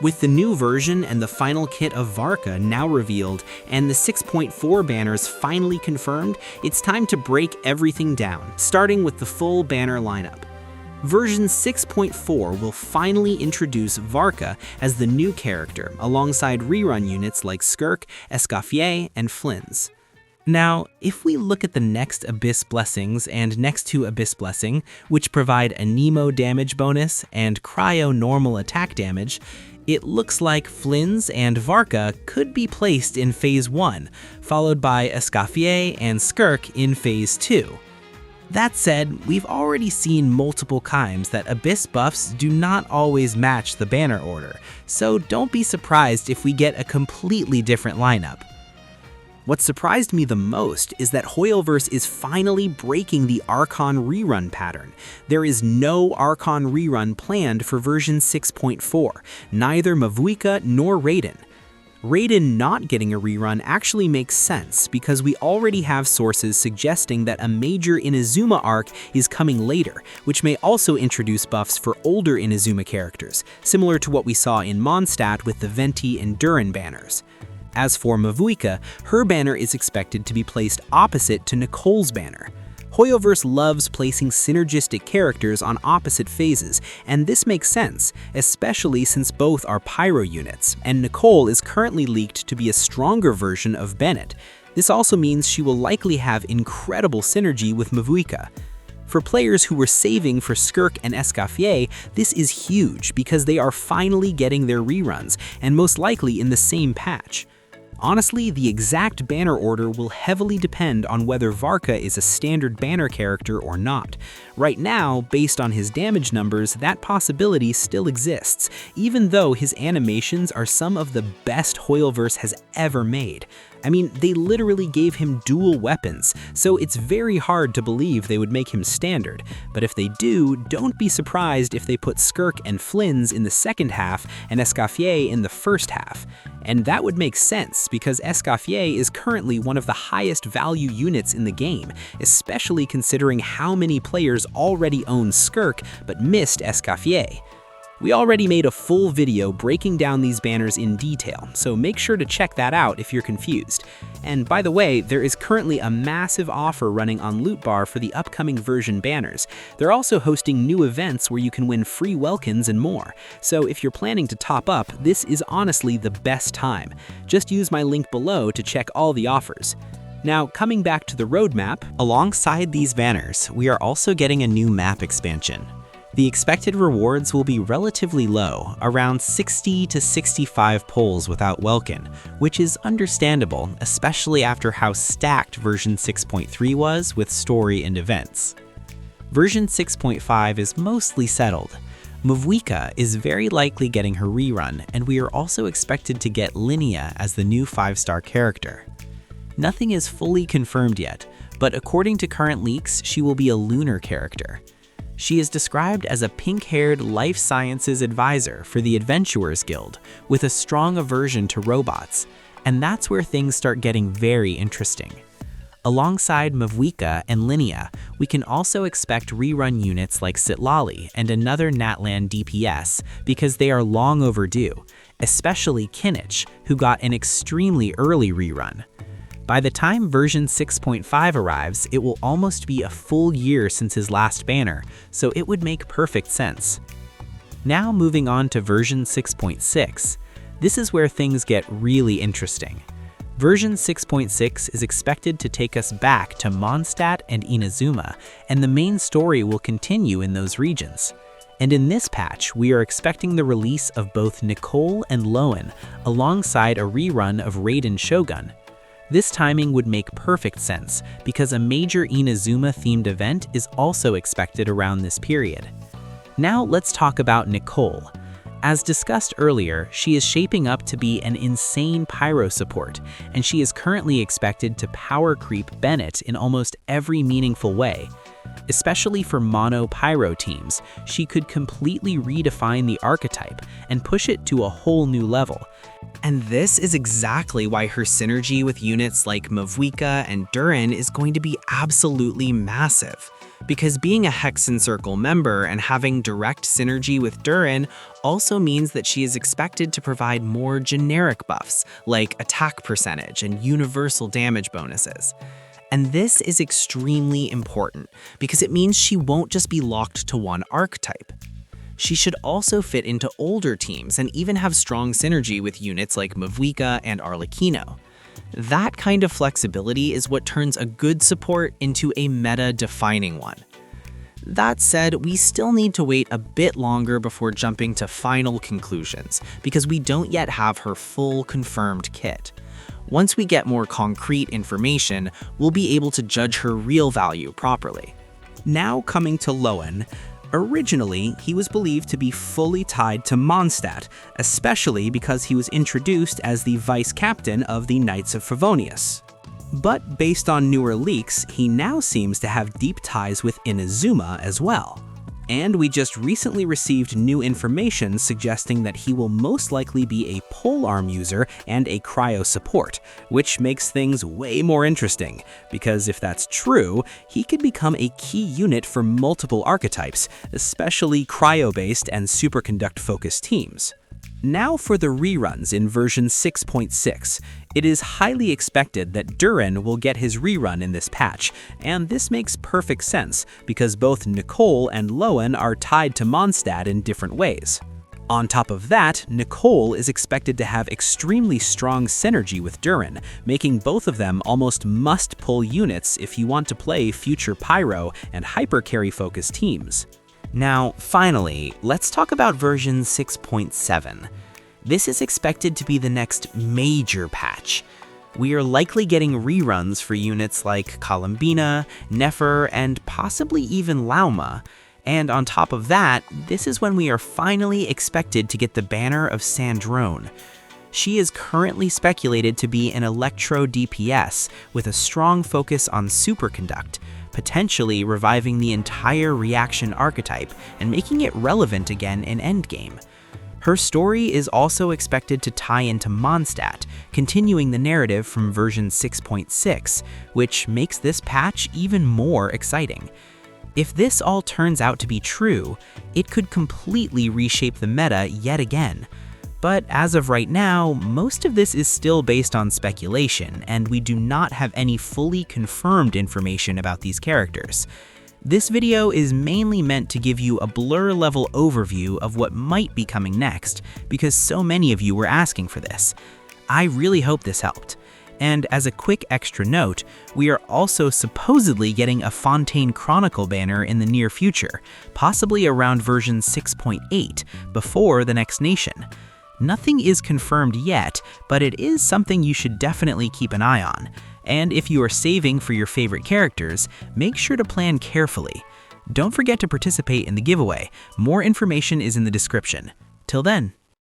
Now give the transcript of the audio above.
With the new version and the final kit of Varka now revealed, and the 6.4 banners finally confirmed, it's time to break everything down, starting with the full banner lineup. Version 6.4 will finally introduce Varka as the new character, alongside rerun units like Skirk, Escoffier, and Flins. Now, if we look at the next Abyss Blessings and next to Abyss Blessing, which provide a Nemo damage bonus and Cryo normal attack damage, it looks like Flins and Varka could be placed in Phase 1, followed by Escoffier and Skirk in Phase 2. That said, we've already seen multiple times that Abyss buffs do not always match the banner order, so don't be surprised if we get a completely different lineup. What surprised me the most is that HoYoverse is finally breaking the Archon rerun pattern. There is no Archon rerun planned for version 6.4, neither Mavuika nor Raiden. Raiden not getting a rerun actually makes sense because we already have sources suggesting that a major Inazuma arc is coming later, which may also introduce buffs for older Inazuma characters, similar to what we saw in Mondstadt with the Venti and Durin banners. As for Mavuika, her banner is expected to be placed opposite to Nicole's banner. HoYoverse loves placing synergistic characters on opposite phases, and this makes sense, especially since both are pyro units, and Nicole is currently leaked to be a stronger version of Bennett. This also means she will likely have incredible synergy with Mavuika. For players who were saving for Skirk and Escoffier, this is huge because they are finally getting their reruns, and most likely in the same patch. Honestly, the exact banner order will heavily depend on whether Varka is a standard banner character or not. Right now, based on his damage numbers, that possibility still exists, even though his animations are some of the best HoYoverse has ever made. I mean, they literally gave him dual weapons, so it's very hard to believe they would make him standard. But if they do, don't be surprised if they put Skirk and Flins in the second half and Escoffier in the first half. And that would make sense because Escoffier is currently one of the highest value units in the game, especially considering how many players already own Skirk but missed Escoffier. We already made a full video breaking down these banners in detail, so make sure to check that out if you're confused. And by the way, there is currently a massive offer running on LootBar for the upcoming version banners. They're also hosting new events where you can win free Welkins and more. So if you're planning to top up, this is honestly the best time. Just use my link below to check all the offers. Now, coming back to the roadmap, alongside these banners, we are also getting a new map expansion. The expected rewards will be relatively low, around 60 to 65 pulls without Welkin, which is understandable, especially after how stacked version 6.3 was with story and events. Version 6.5 is mostly settled. Mavuika is very likely getting her rerun, and we are also expected to get Linnea as the new 5-star character. Nothing is fully confirmed yet, but according to current leaks, she will be a lunar character. She is described as a pink-haired life sciences advisor for the Adventurers Guild, with a strong aversion to robots, and that's where things start getting very interesting. Alongside Mavuika and Linnea, we can also expect rerun units like Sitlali and another Natlan DPS because they are long overdue, especially Kinich, who got an extremely early rerun. By the time version 6.5 arrives, it will almost be a full year since his last banner, so it would make perfect sense. Now moving on to version 6.6, this is where things get really interesting. Version 6.6 is expected to take us back to Mondstadt and Inazuma, and the main story will continue in those regions. And in this patch, we are expecting the release of both Nicole and Loen, alongside a rerun of Raiden Shogun. This timing would make perfect sense because a major Inazuma-themed event is also expected around this period. Now let's talk about Nicole. As discussed earlier, she is shaping up to be an insane pyro support, and she is currently expected to power creep Bennett in almost every meaningful way. Especially for mono pyro teams, she could completely redefine the archetype and push it to a whole new level. And this is exactly why her synergy with units like Mavuika and Durin is going to be absolutely massive. because being a Hexen Circle member and having direct synergy with Durin also means that she is expected to provide more generic buffs, like attack percentage and universal damage bonuses. And this is extremely important, because it means she won't just be locked to one archetype. She should also fit into older teams and even have strong synergy with units like Mavuika and Arlecchino. That kind of flexibility is what turns a good support into a meta-defining one. That said, we still need to wait a bit longer before jumping to final conclusions, because we don't yet have her full confirmed kit. Once we get more concrete information, we'll be able to judge her real value properly. Now coming to Loen. Originally, he was believed to be fully tied to Mondstadt, especially because he was introduced as the vice captain of the Knights of Favonius. But based on newer leaks, he now seems to have deep ties with Inazuma as well. And we just recently received new information suggesting that he will most likely be a polearm user and a cryo support, which makes things way more interesting, because if that's true, he could become a key unit for multiple archetypes, especially cryo-based and superconduct-focused teams. Now for the reruns in version 6.6. It is highly expected that Durin will get his rerun in this patch, and this makes perfect sense because both Nicole and Loen are tied to Mondstadt in different ways. On top of that, Nicole is expected to have extremely strong synergy with Durin, making both of them almost must-pull units if you want to play future Pyro and hypercarry-focused teams. Now, finally, let's talk about version 6.7. This is expected to be the next major patch. We are likely getting reruns for units like Columbina, Nefer, and possibly even Lauma. And on top of that, this is when we are finally expected to get the banner of Sandrone. She is currently speculated to be an Electro DPS with a strong focus on Superconduct, potentially reviving the entire reaction archetype and making it relevant again in Endgame. Her story is also expected to tie into Mondstadt, continuing the narrative from version 6.6, which makes this patch even more exciting. If this all turns out to be true, it could completely reshape the meta yet again. But as of right now, most of this is still based on speculation, and we do not have any fully confirmed information about these characters. This video is mainly meant to give you a blur-level overview of what might be coming next, because so many of you were asking for this. I really hope this helped. And as a quick extra note, we are also supposedly getting a Fontaine Chronicle banner in the near future, possibly around version 6.8, before the next nation. Nothing is confirmed yet, but it is something you should definitely keep an eye on. And if you are saving for your favorite characters, make sure to plan carefully. Don't forget to participate in the giveaway. More information is in the description. Till then.